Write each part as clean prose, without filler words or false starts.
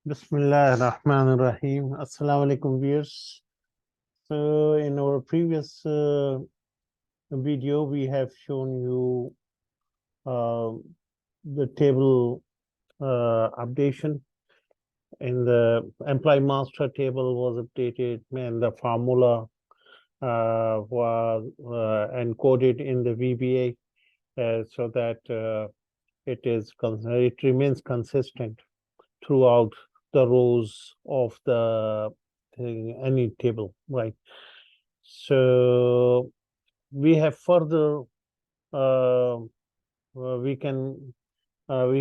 Bismillah ar-Rahman ar-Rahim. Assalamu alaikum viewers. So in our previous video, we have shown you the table updation. In the employee master table was updated and the formula was encoded in the VBA so that it remains consistent throughout the rows of the any table, right? So we have further we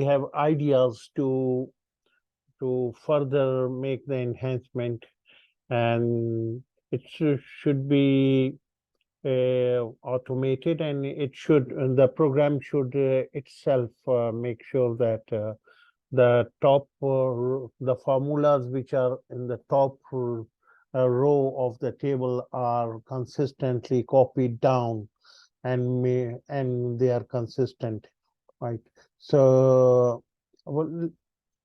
have ideas to further make the enhancement, and it should be automated, and the program should itself make sure that the formulas which are in the top row of the table are consistently copied down, and they are consistent, right? So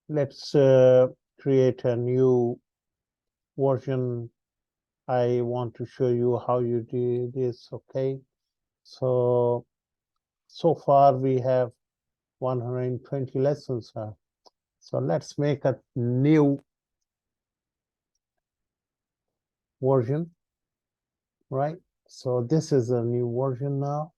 let's create a new version. I want to show you how you do this. Okay, so far we have 120 lessons. So let's make a new version, right? So this is a new version now.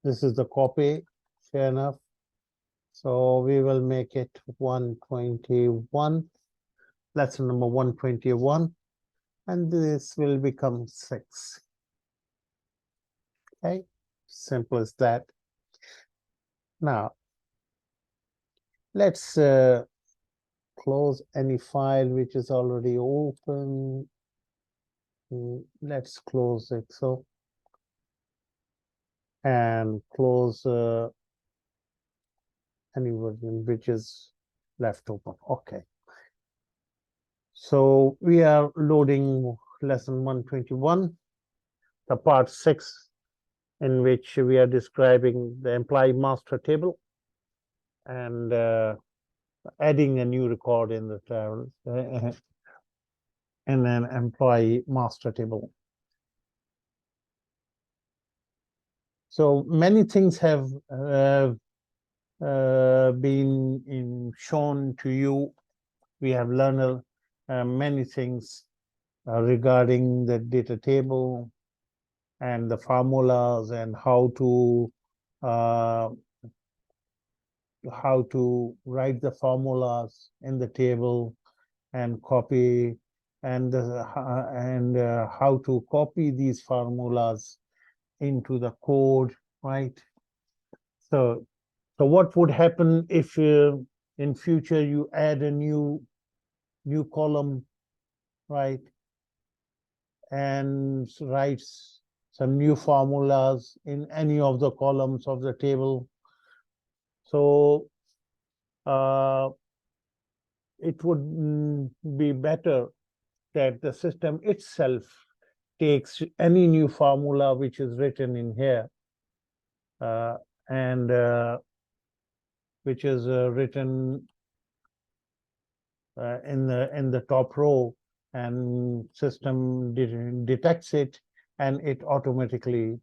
This is the copy, fair enough. So we will make it 121, lesson number 121, and this will become 6. Okay, simple as that. Now, let's close any file which is already open. Let's close Excel and close any version which is left open. Okay. So we are loading lesson 121, the part 6, in which we are describing the employee master table and adding a new record in the table in an employee master table. So many things have been shown to you. We have learned many things regarding the data table and the formulas and how to write the formulas in the table and copy, and how to copy these formulas into the code, right? So what would happen if in future you add a new column, right, and writes some new formulas in any of the columns of the table? So it would be better that the system itself takes any new formula which is written in here and which is written in the top row, and system detects it, and it automatically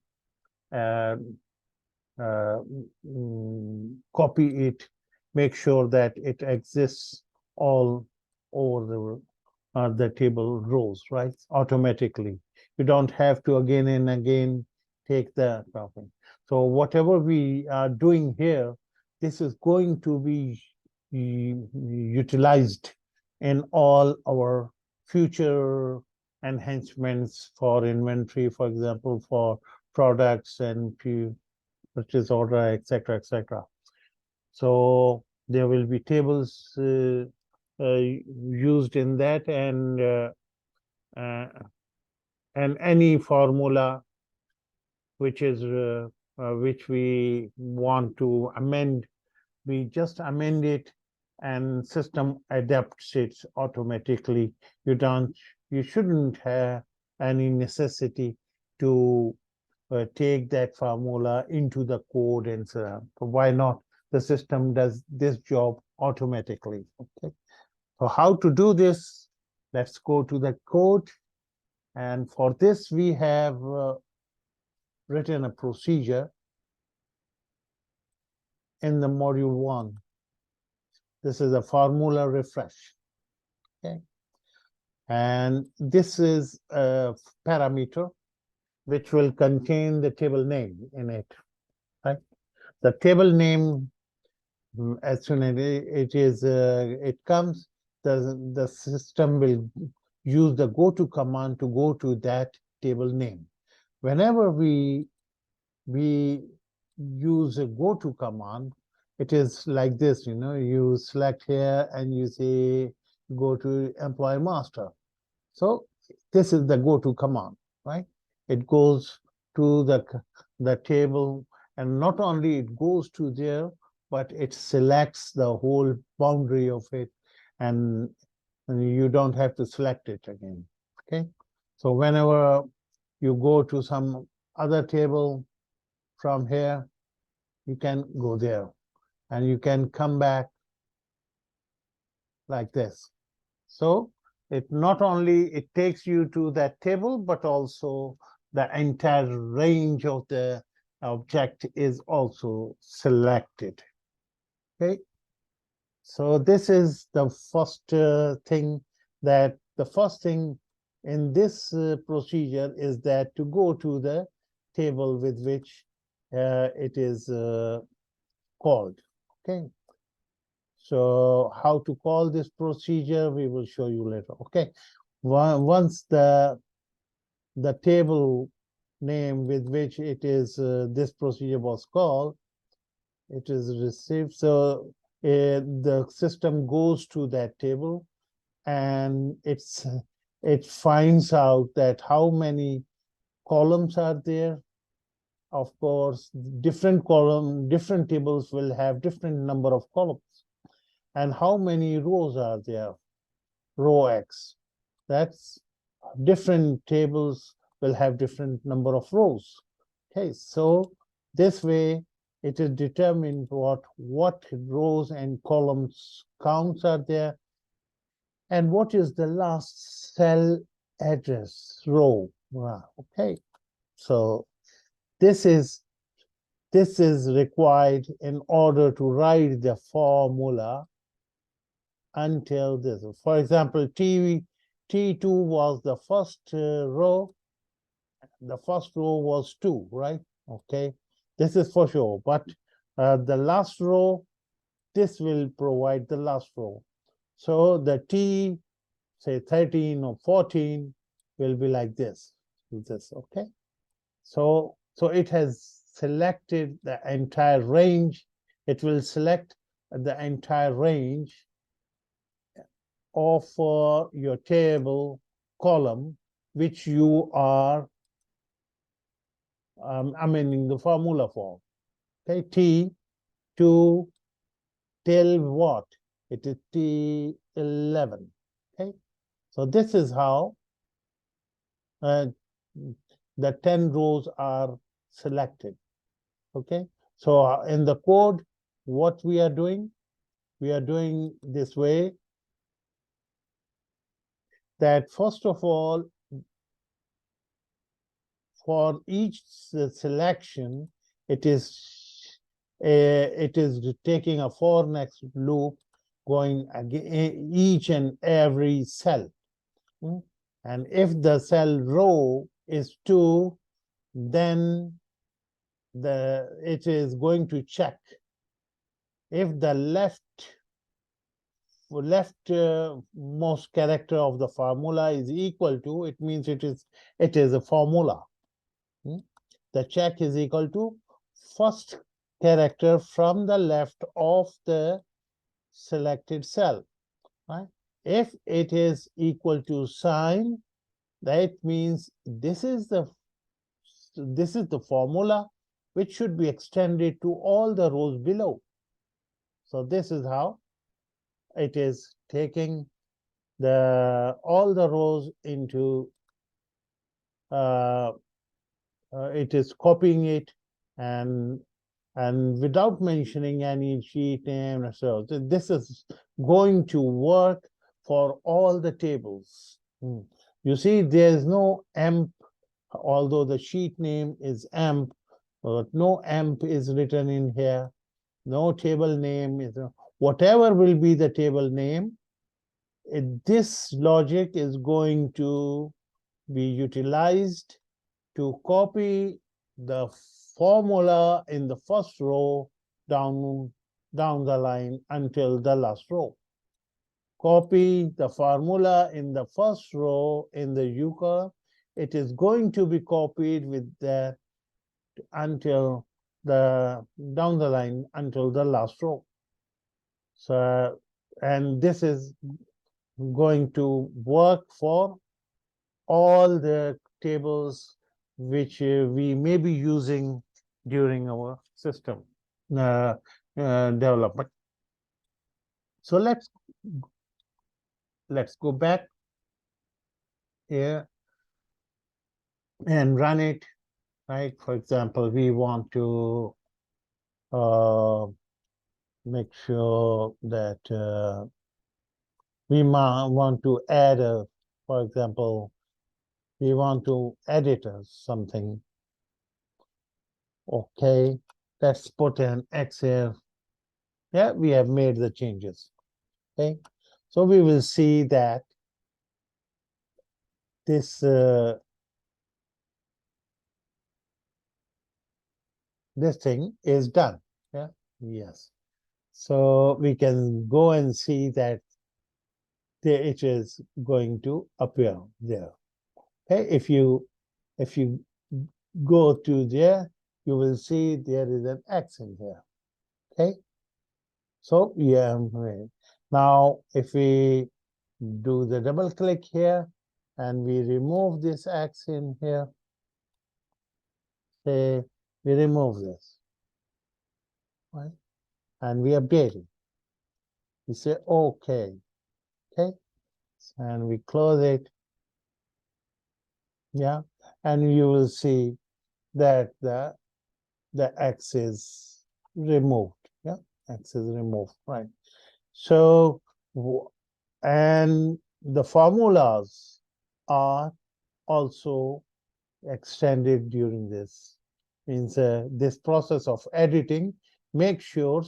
copy it, make sure that it exists all over the table rows, right? Automatically. You don't have to again and again take the copy. So whatever we are doing here, this is going to be utilized in all our future enhancements for inventory, for example, for products and purchase order, etc., etc. So there will be tables used in that, and any formula which is which we want to amend, we just amend it, and system adapts it automatically. You shouldn't have any necessity to take that formula into the code and so on. So why not? The system does this job automatically. Okay. So how to do this? Let's go to the code. And for this, we have written a procedure in the module 1. This is a formula refresh. Okay. And this is a parameter which will contain the table name in it. Right? The table name, as soon as it comes, the system will use the goto command to go to that table name. Whenever we use a goto command, it is like this, you select here and you say go to employee master. So this is the goto command, right? It goes to the table, and not only it goes to there, but it selects the whole boundary of it, and you don't have to select it again. Okay. So whenever you go to some other table from here, you can go there, and you can come back like this. So it not only it takes you to that table, but also the entire range of the object is also selected. Okay. So this is the first thing, that the first thing in this procedure is that to go to the table with which it is called. Okay. So how to call this procedure, we will show you later. Okay. Once the table name with which it is this procedure was called, it is received. So the system goes to that table, and it finds out that how many columns are there. Of course, different tables will have different number of columns. And how many rows are there? Row X. That's different tables will have different number of rows. Okay, so this way it is determined what rows and columns counts are there, and what is the last cell address row. Okay, so this is required in order to write the formula until this. For example, T2 was the first row. The first row was 2, right? Okay, this is for sure. But the last row, this will provide the last row. So the T, say 13 or 14, will be like this. Okay. So it has selected the entire range. It will select the entire range of your table column, which you are amending the formula for. Okay, T2 till what? It is T11. Okay, so this is how the 10 rows are selected. Okay, so in the code, what we are doing this way, that first of all, for each selection, it is taking a for next loop, going again each and every cell. And if the cell row is 2, then it is going to check if the leftmost character of the formula is equal to, it means it is a formula. The check is equal to first character from the left of the selected cell. Right? If it is equal to sign, that means this is the formula which should be extended to all the rows below. So this is how it is taking all the rows into it is copying it and without mentioning any sheet name. So this is going to work for all the tables. You see, there is no emp, although the sheet name is emp, but no emp is written in here. No table name is whatever will be the table name. This logic is going to be utilized to copy the formula in the first row down the line until the last row. Copy the formula in the first row in the U-curve. It is going to be copied with that until the down the line until the last row. So, and this is going to work for all the tables which we may be using during our system development. So let's go back here and run it, right? For example, we want to make sure that we want to add a, for example, we want to edit something. Okay, let's put an X here. Yeah, we have made the changes. Okay, so we will see that this this thing is done. Yeah, yes. So we can go and see that it is going to appear there. Okay, if you go to there, you will see there is an X in here. Okay, so yeah, now if we do the double click here and we remove this X in here, say we remove this, right? And we update it. We say okay, okay, and we close it. Yeah, and you will see that the X is removed. Yeah, X is removed, right? So, and the formulas are also extended during this. Means this process of editing makes sure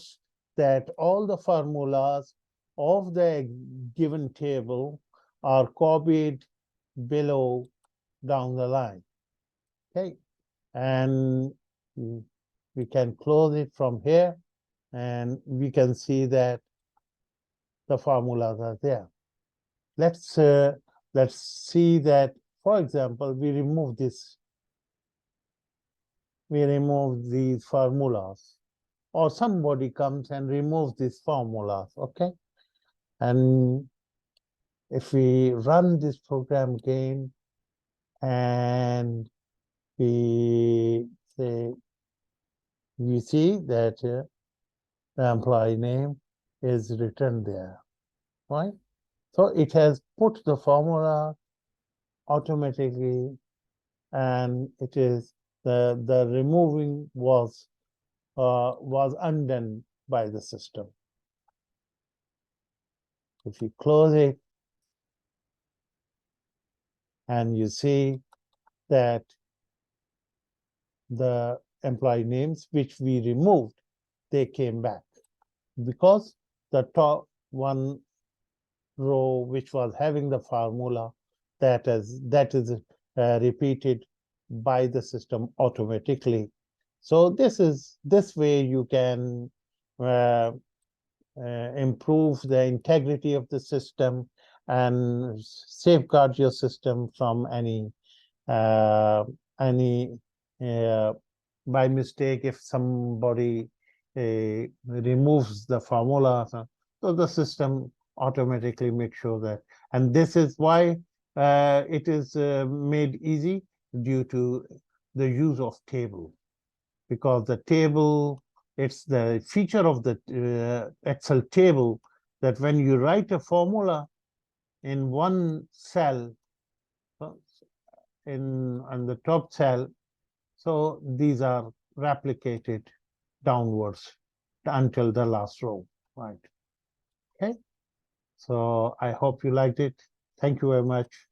that all the formulas of the given table are copied below down the line. Okay, and we can close it from here, and we can see that the formulas are there. Let's see that, for example, we remove this. We remove these formulas, or somebody comes and removes these formulas. Okay, and if we run this program again and we say, you see that the employee name is written there, right? So it has put the formula automatically, and it is the removing was undone by the system. If you close it, and you see that the employee names which we removed, they came back because the top one row which was having the formula that is repeated by the system automatically. So this way you can improve the integrity of the system and safeguard your system from any by mistake. If somebody removes the formula, so the system automatically makes sure that. And this is why it is made easy due to the use of table, because the table, it's the feature of the Excel table that when you write a formula in one cell, on the top cell, So these are replicated downwards until the last row, right? Okay. So I hope you liked it. Thank you very much.